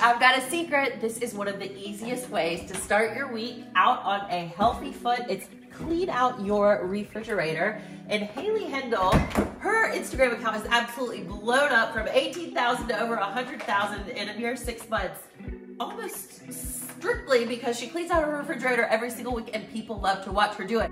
I've got a secret. This is one of the easiest ways to start your week out on a healthy foot. It's clean out your refrigerator. And Haley Hendel, her Instagram account is absolutely blown up from 18,000 to over 100,000 in a mere 6 months. Almost strictly because she cleans out her refrigerator every single week and people love to watch her do it.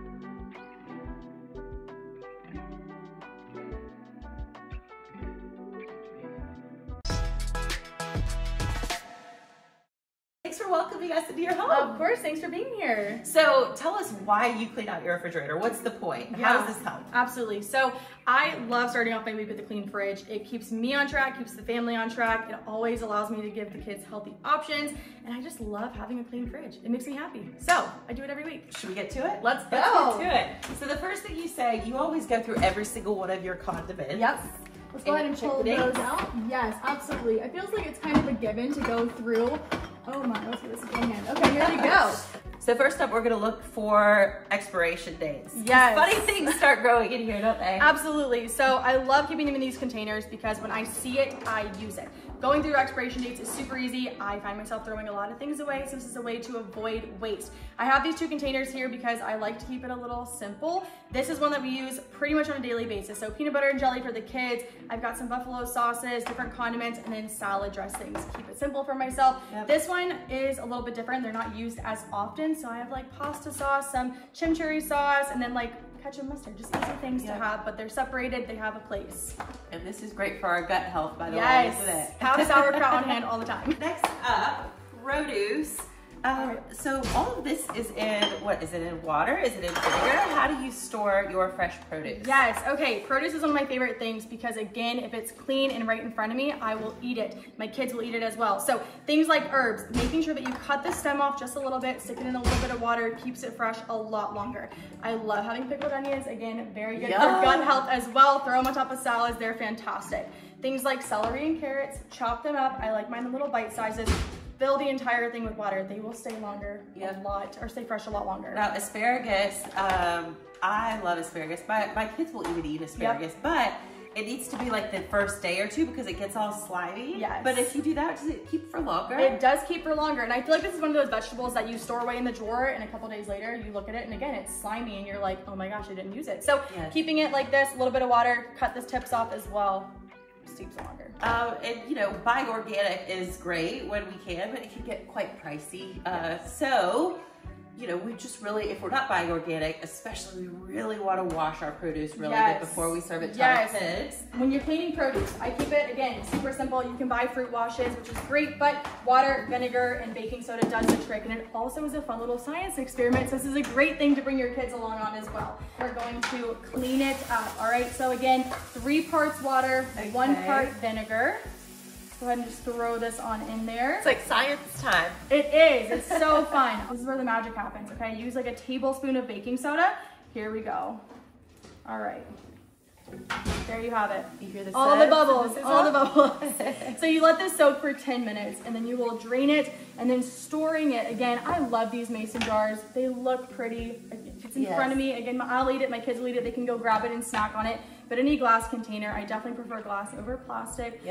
Thanks for welcoming us into your home. Of course, thanks for being here. So tell us why you clean out your refrigerator. What's the point? How does this help? Absolutely. So I love starting off my week with a clean fridge. It keeps me on track, keeps the family on track. It always allows me to give the kids healthy options. And I just love having a clean fridge. It makes me happy. So I do it every week. Should we get to it? Let's go. Let's get to it. So the first thing you say, you always go through every single one of your condiments. Yep. Let's go ahead and pull those out. Yes, absolutely. It feels like it's kind of a given to go through. Oh my, let's get this in hand. Okay, here we go. So first up, we're gonna look for expiration dates. Yes. Funny things start growing in here, don't they? Absolutely. So I love keeping them in these containers because when I see it, I use it. Going through expiration dates is super easy. I find myself throwing a lot of things away, so this is a way to avoid waste. I have these two containers here because I like to keep it a little simple. This is one that we use pretty much on a daily basis. So peanut butter and jelly for the kids. I've got some buffalo sauces, different condiments, and then salad dressings. Keep it simple for myself. Yep. This one is a little bit different. They're not used as often. So I have like pasta sauce, some chimichurri sauce, and then like ketchup, mustard, just easy things to have, but they're separated, they have a place. And this is great for our gut health, by the way, isn't it? Have sauerkraut on hand all the time. Next up, produce. So all of this is in, what, is it in water? Is it in vinegar? How do you store your fresh produce? Yes, okay, produce is one of my favorite things because again, if it's clean and right in front of me, I will eat it. My kids will eat it as well. So things like herbs, making sure that you cut the stem off just a little bit, stick it in a little bit of water, keeps it fresh a lot longer. I love having pickled onions, again, very good for gut health as well. Throw them on top of salads, they're fantastic. Things like celery and carrots, chop them up. I like mine in little bite sizes. Fill the entire thing with water. They will stay longer a lot, or stay fresh a lot longer. Now asparagus, I love asparagus. My kids will even eat asparagus, but it needs to be like the first day or two because it gets all slimy. Yes. But if you do that, does it keep for longer? It does keep for longer. And I feel like this is one of those vegetables that you store away in the drawer and a couple days later you look at it and again, it's slimy and you're like, oh my gosh, I didn't use it. So keeping it like this, a little bit of water, cut the tips off as well. Keeps longer. And you know, buying organic is great when we can, but it can get quite pricey. So, you know, we just really, if we're not buying organic, especially, we really want to wash our produce really good before we serve it to our kids. When you're cleaning produce, I keep it, again, super simple. You can buy fruit washes, which is great, but water, vinegar, and baking soda does the trick. And it also is a fun little science experiment. So this is a great thing to bring your kids along on as well. We're going to clean it up, all right? So again, 3 parts water, 1 part vinegar. Go ahead and just throw this on in there. It's like science time. It is, it's so fun. This is where the magic happens, okay? Use like a tablespoon of baking soda. Here we go. All right. There you have it. You hear the all the bubbles, all the bubbles. So you let this soak for 10 minutes and then you will drain it and then storing it. Again, I love these mason jars. They look pretty. It's in front of me. Again, I'll eat it, my kids will eat it. They can go grab it and snack on it. But any glass container, I definitely prefer glass over plastic.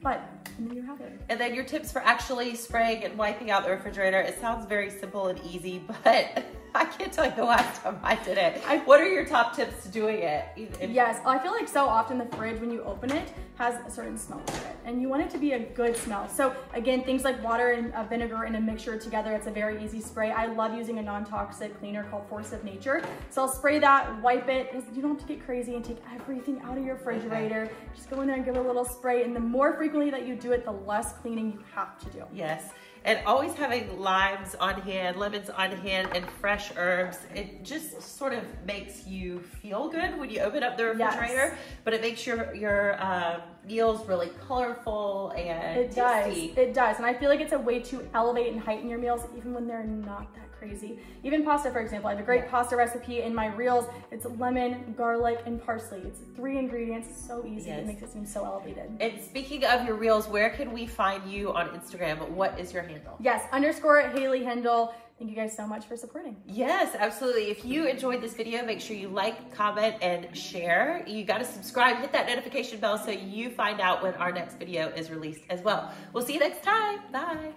But and then you have it. And then your tips for actually spraying and wiping out the refrigerator. It sounds very simple and easy, but I can't tell you the last time I did it. What are your top tips to doing it? Yes, I feel like so often the fridge, when you open it, has a certain smell to it. And you want it to be a good smell. So again, things like water and vinegar in a mixture together, it's a very easy spray. I love using a non-toxic cleaner called Force of Nature. So I'll spray that, wipe it. You don't have to get crazy and take everything out of your refrigerator. Just go in there and give it a little spray. And the more frequently that you do it, the less cleaning you have to do. Yes. And always having limes on hand, lemons on hand, and fresh herbs, it just sort of makes you feel good when you open up the refrigerator, but it makes your meals really colorful and tasty. It does, and I feel like it's a way to elevate and heighten your meals even when they're not that crazy. Even pasta, for example, I have a great pasta recipe in my reels. It's lemon, garlic, and parsley. It's 3 ingredients, so easy. It makes it seem so elevated. And speaking of your reels, where can we find you on Instagram? What is your handle? Hendel. Yes, _ Haley Hendel. Thank you guys so much for supporting. Yes, absolutely. If you enjoyed this video, make sure you like, comment, and share. You got to subscribe, hit that notification bell so you find out when our next video is released as well. We'll see you next time. Bye.